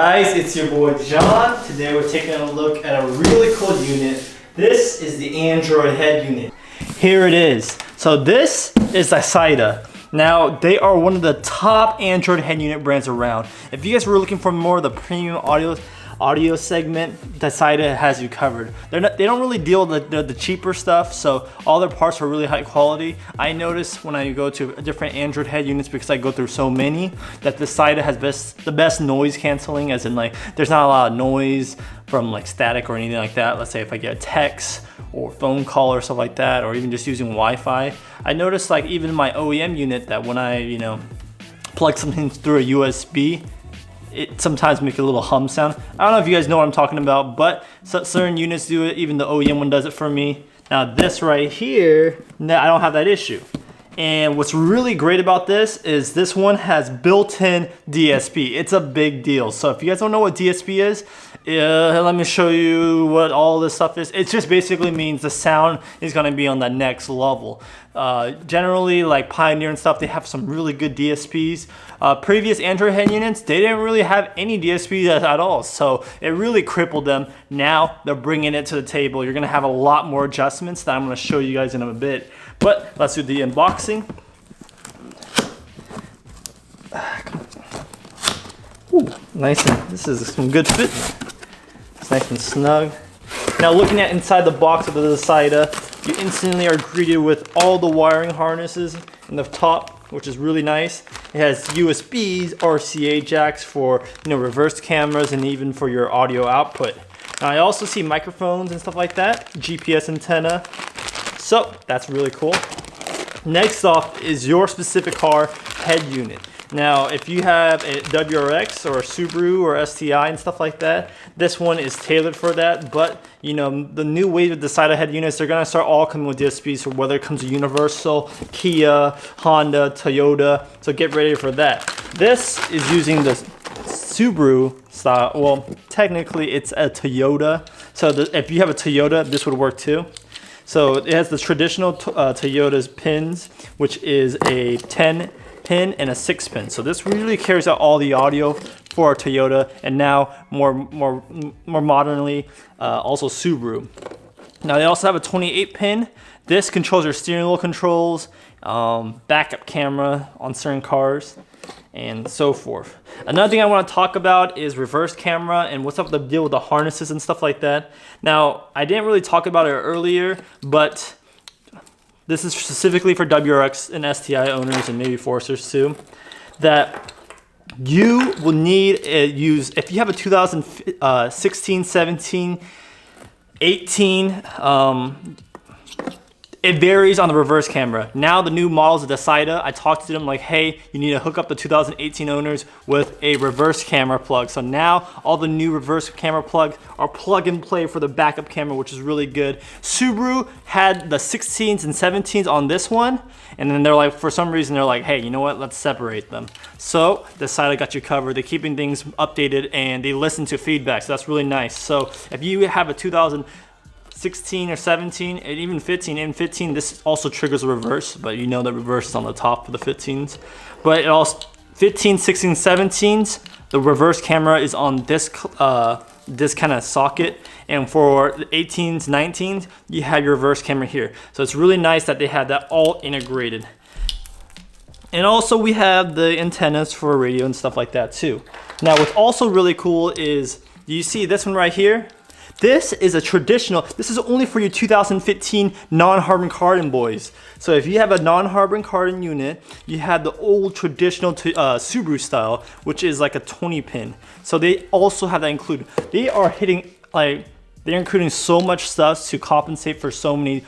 Guys, it's your boy John. Today we're taking a look at a really cool unit. This is the Android head unit. Here it is. So this is Dasaita. Now, they are one of the top Android head unit brands around. If you guys were looking for more of the premium audio segment, Dasaita has you covered. They don't really deal with the cheaper stuff, so all their parts are really high quality. I notice when I go to different Android head units, because I go through so many, that Dasaita has the best noise canceling, as in like there's not a lot of noise from like static or anything like that. Let's say if I get a text or phone call or stuff like that, or even just using Wi-Fi. I noticed like even my OEM unit that when I plug something through a USB, it sometimes makes a little hum sound. I don't know if you guys know what I'm talking about, but certain units do it. Even the OEM one does it for me. Now this right here, I don't have that issue. And what's really great about this is this one has built-in DSP. It's a big deal. So if you guys don't know what DSP is, let me show you what all this stuff is. It just basically means the sound is going to be on the next level. Generally, like Pioneer and stuff, they have some really good DSPs. Previous Android head units, they didn't really have any DSPs at all, so it really crippled them. Now they're bringing it to the table. You're going to have a lot more adjustments that I'm going to show you guys in a bit. But let's do the unboxing. Ooh, nice, and this is some good fit. It's nice and snug. Now looking at inside the box of the Dasaita, you instantly are greeted with all the wiring harnesses in the top, which is really nice. It has USBs, RCA jacks for reverse cameras, and even for your audio output. Now I also see microphones and stuff like that, GPS antenna. So that's really cool. Next off is your specific car head unit. Now, if you have a WRX or a Subaru or STI and stuff like that, this one is tailored for that. But the new wave of Dasaita head units, they're gonna start all coming with DSPs, so whether it comes to Universal, Kia, Honda, Toyota. So get ready for that. This is using the Subaru style. Well, technically it's a Toyota. So if you have a Toyota, this would work too. So it has the traditional Toyota's pins, which is a 10 pin and a 6 pin. So this really carries out all the audio for a Toyota, and now more modernly also Subaru. Now they also have a 28 pin. This controls your steering wheel controls, backup camera on certain cars, and so forth. Another thing I want to talk about is reverse camera and what's up with the deal with the harnesses and stuff like that. Now, I didn't really talk about it earlier, but this is specifically for WRX and STI owners, and maybe Foresters too, that you will need if you have a 2016, 17, 18, it varies on the reverse camera. Now the new models of Dasaita, I talked to them like, hey, you need to hook up the 2018 owners with a reverse camera plug. So now all the new reverse camera plugs are plug and play for the backup camera, which is really good. Subaru had the 16s and 17s on this one, and then they're like, for some reason, they're like, hey, you know what, let's separate them. So Dasaita got you covered. They're keeping things updated, and they listen to feedback, so that's really nice. So if you have a 2016 or 17, and even 15, this also triggers a reverse, but you know the reverse is on the top for the 15s. But it also 15, 16, 17s, the reverse camera is on this kind of socket, and for the 18s, 19s, you have your reverse camera here. So it's really nice that they have that all integrated. And also we have the antennas for radio and stuff like that too. Now what's also really cool is, do you see this one right here? This is a traditional, this is only for your 2015 non-carbon cardon boys. So if you have a non-carbon cardon unit, you have the old traditional Subaru style, which is like a 20 pin. So they also have that included. They are hitting they're including so much stuff to compensate for so many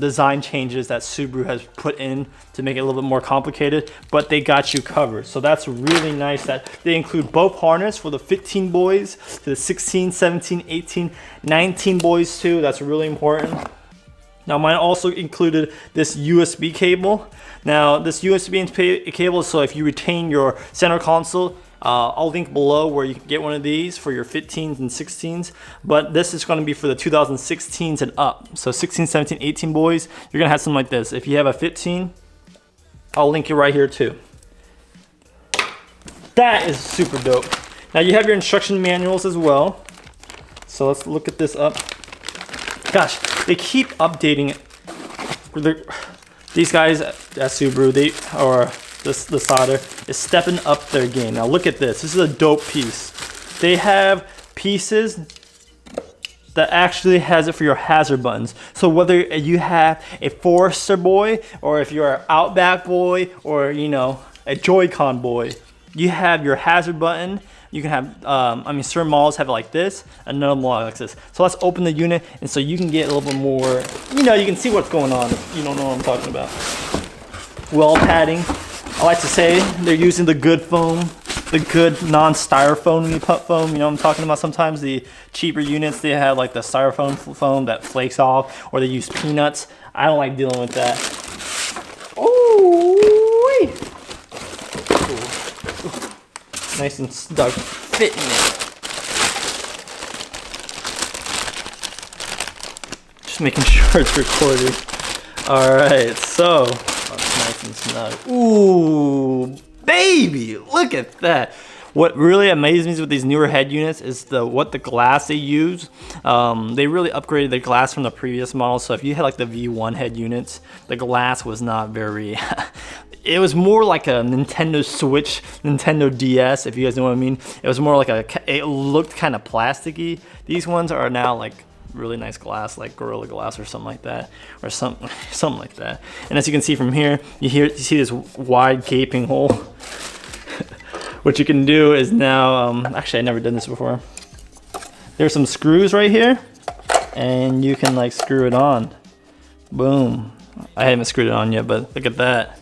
design changes that Subaru has put in to make it a little bit more complicated, but they got you covered. So that's really nice that they include both harness for the 15 boys to the 16, 17, 18, 19 boys too. That's really important. Now mine also included this USB cable. Now this USB cable, so if you retain your center console, I'll link below where you can get one of these for your 15s and 16s, but this is going to be for the 2016s and up. So 16, 17, 18 boys, you're going to have something like this. If you have a 15, I'll link it right here too. That is super dope. Now you have your instruction manuals as well. So let's look at this up. Gosh, they keep updating it. These guys at Subaru, the solder is stepping up their game. Now look at this. This is a dope piece. They have pieces that actually has it for your hazard buttons. So whether you have a Forester boy, or if you're an Outback boy, or you know, a Joy-Con boy, you have your hazard button. You can have, I mean, certain models have it like this, another model like this. So let's open the unit, and so you can get a little bit more, you know, you can see what's going on if you don't know what I'm talking about. Well padding. I like to say they're using the good foam, the good non-styrofoam foam. You know what I'm talking about? Sometimes the cheaper units, they have like the styrofoam foam that flakes off, or they use peanuts. I don't like dealing with that. Oh, nice and snug fit in it. Just making sure it's recorded. All right, so that's nice and snug. Ooh, baby, look at that. What really amazes me with these newer head units is what the glass they use. They really upgraded the glass from the previous model. So if you had like the V1 head units, the glass was not very. It was more like a Nintendo Switch, Nintendo DS, if you guys know what I mean. It was more like it looked kind of plasticky. These ones are now like really nice glass, like Gorilla Glass or something like that, or something like that. And as you can see from here, you see this wide gaping hole. What you can do is now, actually I never done this before. There's some screws right here, and you can like screw it on. Boom. I haven't screwed it on yet, but look at that.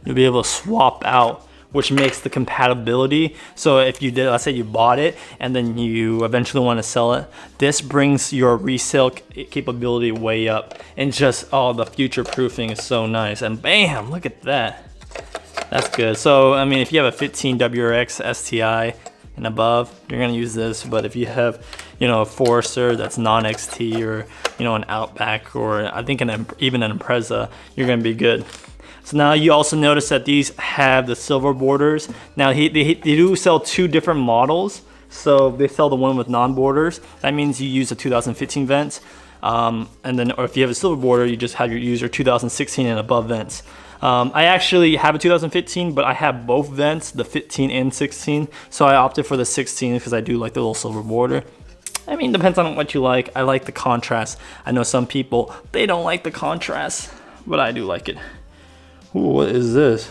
You'll be able to swap out, which makes the compatibility. So if you did, let's say you bought it and then you eventually want to sell it, this brings your resale capability way up. And just, oh, the future proofing is so nice. And bam, look at that. That's good. So, I mean, if you have a 15 WRX STI and above, you're gonna use this. But if you have, you know, a Forester that's non-XT, or, you know, an Outback, or I think even an Impreza, you're gonna be good. So now you also notice that these have the silver borders. Now they do sell two different models. So they sell the one with non-borders. That means you use a 2015 vents. And then, or if you have a silver border, you just have your 2016 and above vents. I actually have a 2015, but I have both vents, the 15 and 16. So I opted for the 16 because I do like the little silver border. I mean, depends on what you like. I like the contrast. I know some people, they don't like the contrast, but I do like it. Ooh, what is this?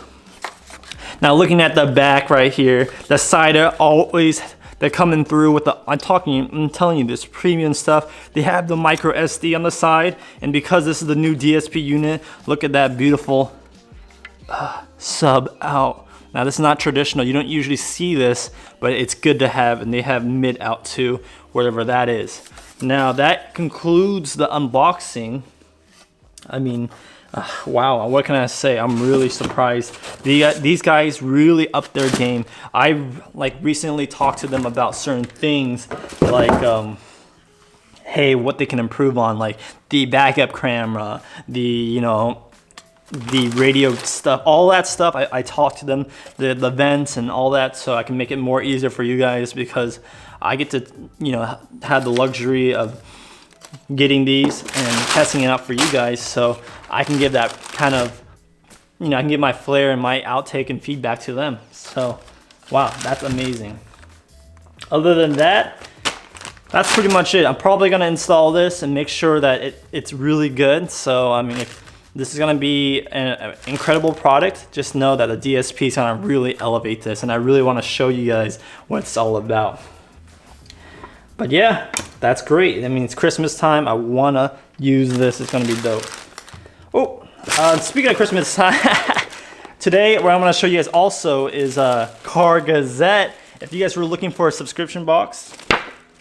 Now looking at the back right here, the Dasaita always, they're coming through with the, I'm telling you, this premium stuff. They have the micro SD on the side, and because this is the new DSP unit, look at that beautiful sub out. Now this is not traditional, you don't usually see this, but it's good to have, and they have mid out too, wherever that is. Now that concludes the unboxing. I mean, wow, what can I say? I'm really surprised. These guys really upped their game. I like recently talked to them about certain things, like hey, what they can improve on, like the backup camera, the radio stuff, all that stuff. I talked to them, the vents and all that, so I can make it more easier for you guys, because I get to, you know, have the luxury of getting these and testing it out for you guys, so I can give that kind of, you know, I can give my flair and my outtake and feedback to them. So, wow, that's amazing. Other than that, that's pretty much it. I'm probably gonna install this and make sure that it's really good. So, I mean, if this is gonna be an incredible product, just know that the DSP is gonna really elevate this, and I really wanna show you guys what it's all about. But yeah, that's great. I mean, it's Christmas time. I wanna use this. It's gonna be dope. Oh, speaking of Christmas time, today what I'm gonna show you guys also is Car Gazette. If you guys were looking for a subscription box,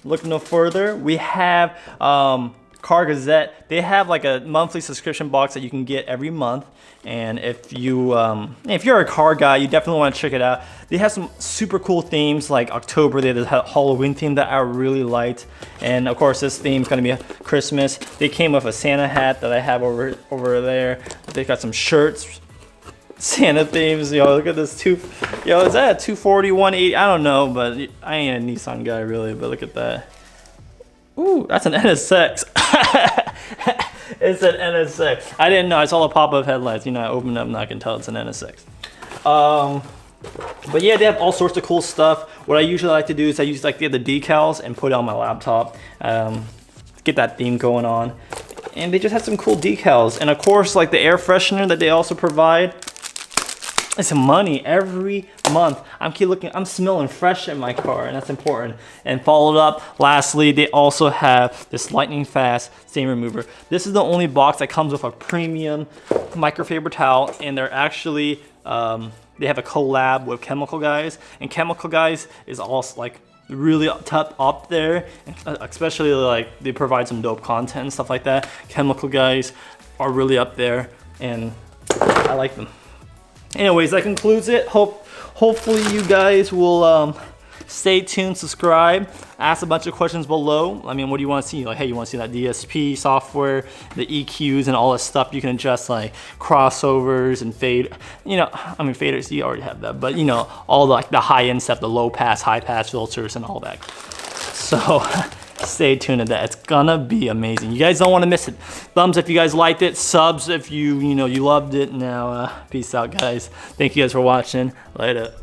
look no further. We have Car Gazette. They have like a monthly subscription box that you can get every month. And if you're a car guy, you definitely want to check it out. They have some super cool themes, like October, they had a Halloween theme that I really liked. And of course, this theme is going to be Christmas. They came with a Santa hat that I have over there. They got some shirts. Santa themes, yo, look at this yo, is that a 240, 180? I don't know, but I ain't a Nissan guy really, but look at that. Ooh, that's an NSX. It's an NSX. I didn't know, I saw the pop-up headlights. You know, I opened up and I can tell it's an NSX. But yeah, they have all sorts of cool stuff. What I usually like to do is I use like the decals and put it on my laptop. Get that theme going on. And they just have some cool decals. And of course, like the air freshener that they also provide. It's money every month. I'm smelling fresh in my car, and that's important. And followed up, lastly, they also have this lightning fast stain remover. This is the only box that comes with a premium microfiber towel, and they're actually, they have a collab with Chemical Guys, and Chemical Guys is also like really up there, especially like they provide some dope content and stuff like that. Chemical Guys are really up there, and I like them. Anyways, that concludes it. Hopefully you guys will stay tuned, subscribe, ask a bunch of questions below. I mean, what do you want to see? Like, hey, you want to see that DSP software, the EQs, and all this stuff? You can adjust like crossovers and fade. You know, I mean, faders, you already have that, but you know, all the, like the high-end stuff, the low pass, high pass filters, and all that. So stay tuned to that. It's gonna be amazing. You guys don't want to miss it. Thumbs if you guys liked it. Subs if you loved it. Now, peace out, guys. Thank you guys for watching. Later.